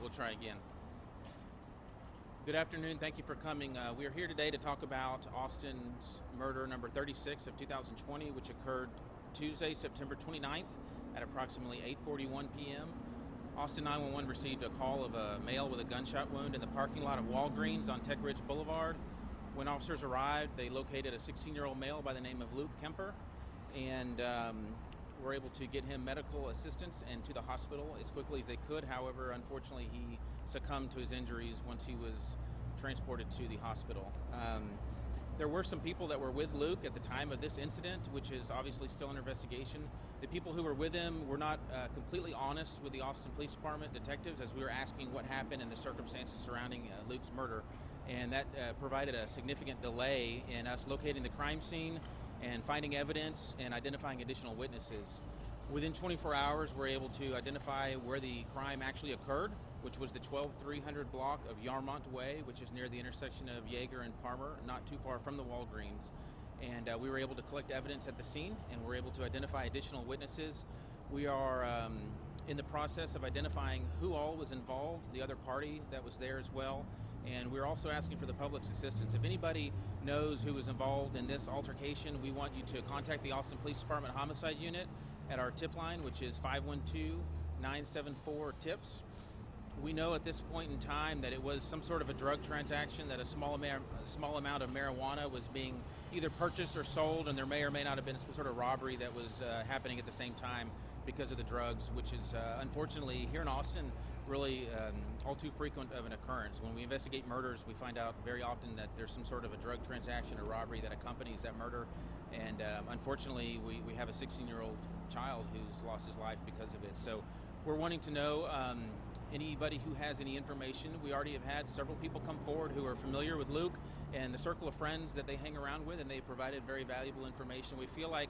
We'll try again. Good afternoon. Thank you for coming. We are here today to talk about Austin's murder number 36 of 2020, which occurred Tuesday, September 29th at approximately 8:41 p.m. Austin 911 received a call of a male with a gunshot wound in the parking lot of Walgreens on Tech Ridge Boulevard. When officers arrived, they located a 16-year-old male by the name of Luke Kemper and were able to get him medical assistance and to the hospital as quickly as they could. However, unfortunately, he succumbed to his injuries once he was transported to the hospital. There were some people that were with Luke at the time of this incident, which is obviously still under investigation. The people who were with him were not completely honest with the Austin Police Department detectives as we were asking what happened and the circumstances surrounding Luke's murder. And that provided a significant delay in us locating the crime scene and finding evidence and identifying additional witnesses. Within 24 hours, we're able to identify where the crime actually occurred, which was the 12300 block of Yarmont Way, which is near the intersection of Yeager and Palmer, not too far from the Walgreens. And we were able to collect evidence at the scene, and we're able to identify additional witnesses. We are in the process of identifying who all was involved, the other party that was there as well. And we're also asking for the public's assistance. If anybody knows who was involved in this altercation, we want you to contact the Austin Police Department Homicide Unit at our tip line, which is 512-974-TIPS. We know at this point in time that it was some sort of a drug transaction, that a small amount of marijuana was being either purchased or sold, and there may or may not have been some sort of robbery that was happening at the same time because of the drugs, which is unfortunately here in Austin really all too frequent of an occurrence. When we investigate murders, we find out very often that there's some sort of a drug transaction or robbery that accompanies that murder, and unfortunately we have a 16-year-old child who's lost his life because of it. So we're wanting to know anybody who has any information. We already have had several people come forward who are familiar with Luke and the circle of friends that they hang around with, and they provided very valuable information. We feel like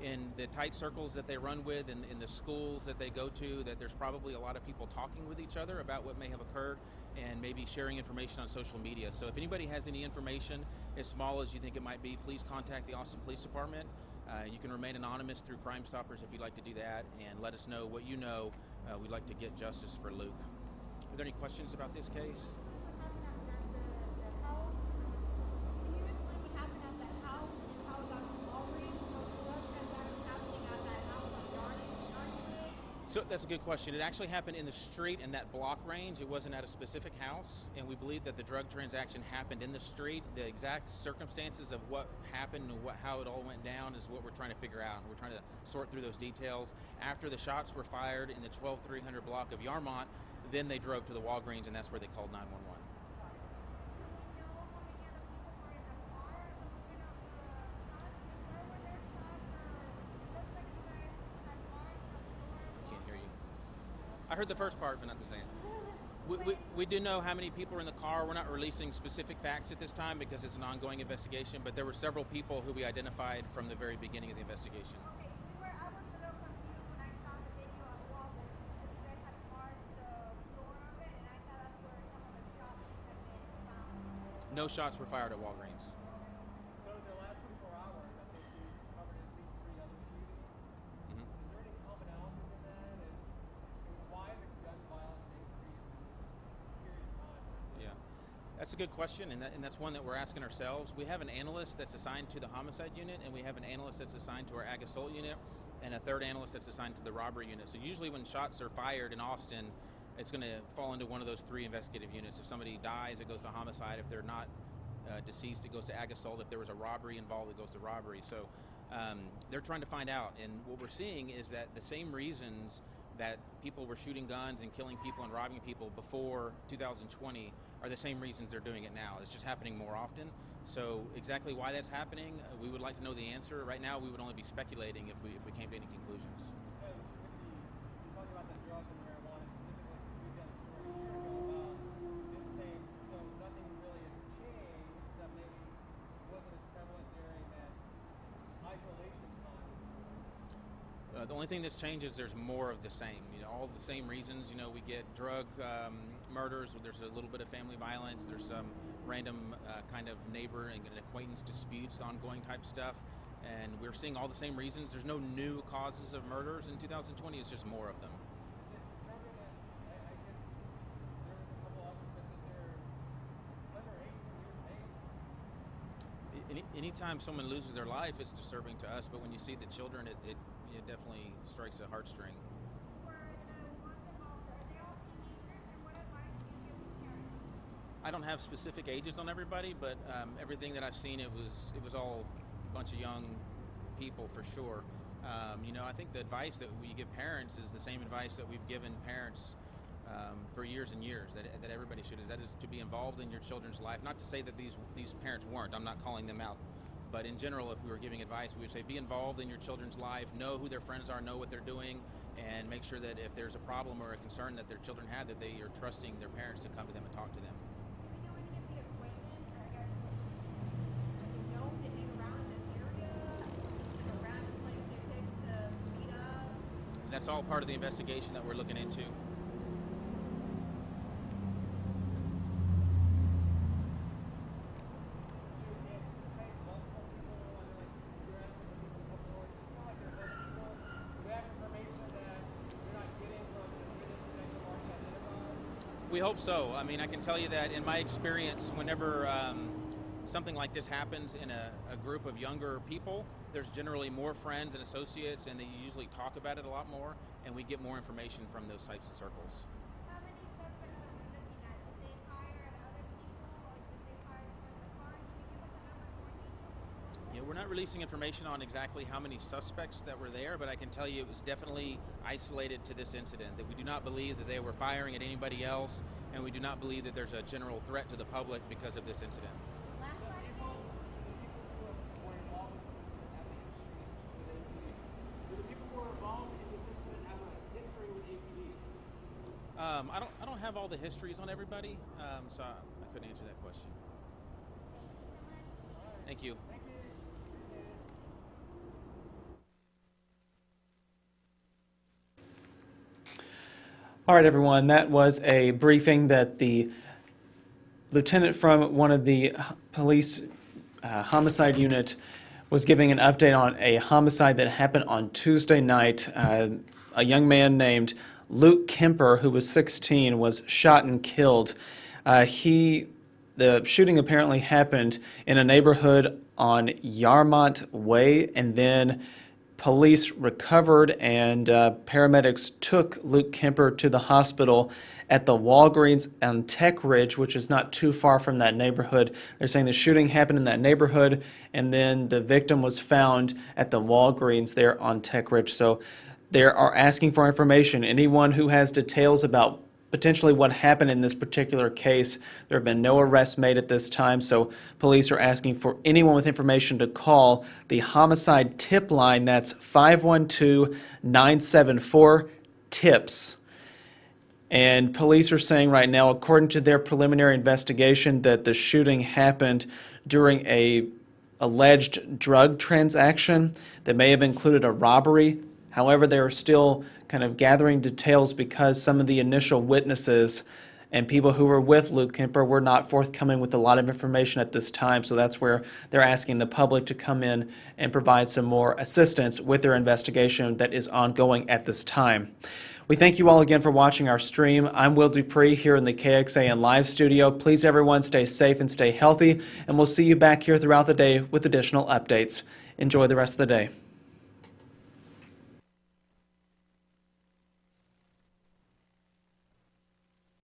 in the tight circles that they run with and in the schools that they go to, that there's probably a lot of people talking with each other about what may have occurred and maybe sharing information on social media. So if anybody has any information as small as you think it might be, please contact the Austin Police Department. You can remain anonymous through Crime Stoppers if you'd like to do that, and let us know what you know. We'd like to get justice for Luke. Are there any questions about this case? So that's a good question. It actually happened in the street in that block range. It wasn't at a specific house, and we believe that the drug transaction happened in the street. The exact circumstances of what happened and how it all went down is what we're trying to figure out, and we're trying to sort through those details. After the shots were fired in the 12300 block of Yarmont, then they drove to the Walgreens, and that's where they called 911. I heard the first part, but not the second. We do know how many people are in the car. We're not releasing specific facts at this time because it's an ongoing investigation, but there were several people who we identified from the very beginning of the investigation. Okay, I was a little confused when I saw the video of Walgreens because you guys had marked the floor of it, and I thought that's where some of the shots had been found. No shots were fired at Walgreens. So in the last 24 hours, I think you covered at least 3 other shootings. Mm-hmm. Is there any commonalities in that? Why the gun violence increase in this period of time? Yeah, that's a good question, and that's one that we're asking ourselves. We have an analyst that's assigned to the homicide unit, and we have an analyst that's assigned to our ag assault unit, and a third analyst that's assigned to the robbery unit. So usually when shots are fired in Austin, it's going to fall into one of those 3 investigative units. If somebody dies, it goes to homicide. If they're not deceased, it goes to ag assault. If there was a robbery involved, it goes to robbery. So they're trying to find out, and what we're seeing is that the same reasons that people were shooting guns and killing people and robbing people before 2020 are the same reasons they're doing it now. It's just happening more often. So exactly why that's happening, we would like to know the answer. Right now, we would only be speculating if we came to any conclusions. You're talking about the drugs and marijuana specifically, because we've done a story a year ago about this same, so nothing really has changed, except maybe it wasn't as prevalent during that isolation time. The only thing that's changed is there's more of the same. All the same reasons. We get drug murders. There's a little bit of family violence. There's some random kind of neighbor and acquaintance disputes, ongoing type stuff. And we're seeing all the same reasons. There's no new causes of murders in 2020. It's just more of them. Is it determined that, I guess, Anytime someone loses their life, it's disturbing to us. But when you see the children, it definitely strikes a heartstring. For the ones involved, are they all teenagers? And what advice do you give to parents? I don't have specific ages on everybody, but everything that I've seen, it was all a bunch of young people for sure. I think the advice that we give parents is the same advice that we've given parents for years and years, that everybody should, that is to be involved in your children's life. Not to say that these parents weren't, I'm not calling them out, but in general, if we were giving advice, we would say be involved in your children's life, know who their friends are, know what they're doing, and make sure that if there's a problem or a concern that their children have, that they are trusting their parents to come to them and talk to them. Do we know any of the acquaintance, or I guess, is it known to be around this area? Is it a random place they pick to meet up? That's all part of the investigation that we're looking into. We hope so. I mean, I can tell you that in my experience, whenever something like this happens in a group of younger people, there's generally more friends and associates, and they usually talk about it a lot more, and we get more information from those types of circles. How many suspects are we looking at? Did they fire at other people, or did they fire in front of the car? Can you give us a number more details? Yeah, we're not releasing information on exactly how many suspects that were there, but I can tell you it was definitely isolated to this incident, that we do not believe that they were firing at anybody else, and we do not believe that there's a general threat to the public because of this incident. Last question. I don't have all the histories on everybody, so I couldn't answer that question. Thank you so much. Thank you. All right, everyone, that was a briefing that the lieutenant from one of the police homicide unit was giving an update on a homicide that happened on Tuesday night. A young man named Luke Kemper, who was 16, was shot and killed. The shooting apparently happened in a neighborhood on Yarmont Way, and then police recovered and paramedics took Luke Kemper to the hospital at the Walgreens on Tech Ridge, which is not too far from that neighborhood. They're saying the shooting happened in that neighborhood, and then the victim was found at the Walgreens there on Tech Ridge. So they are asking for information. Anyone who has details about potentially what happened in this particular case. There have been no arrests made at this time, so police are asking for anyone with information to call the homicide tip line. That's 512-974-TIPS. And police are saying right now, according to their preliminary investigation, that the shooting happened during a alleged drug transaction that may have included a robbery. However, they are still kind of gathering details because some of the initial witnesses and people who were with Luke Kemper were not forthcoming with a lot of information at this time. So that's where they're asking the public to come in and provide some more assistance with their investigation that is ongoing at this time. We thank you all again for watching our stream. I'm Will Dupree here in the KXAN Live studio. Please, everyone, stay safe and stay healthy, and we'll see you back here throughout the day with additional updates. Enjoy the rest of the day.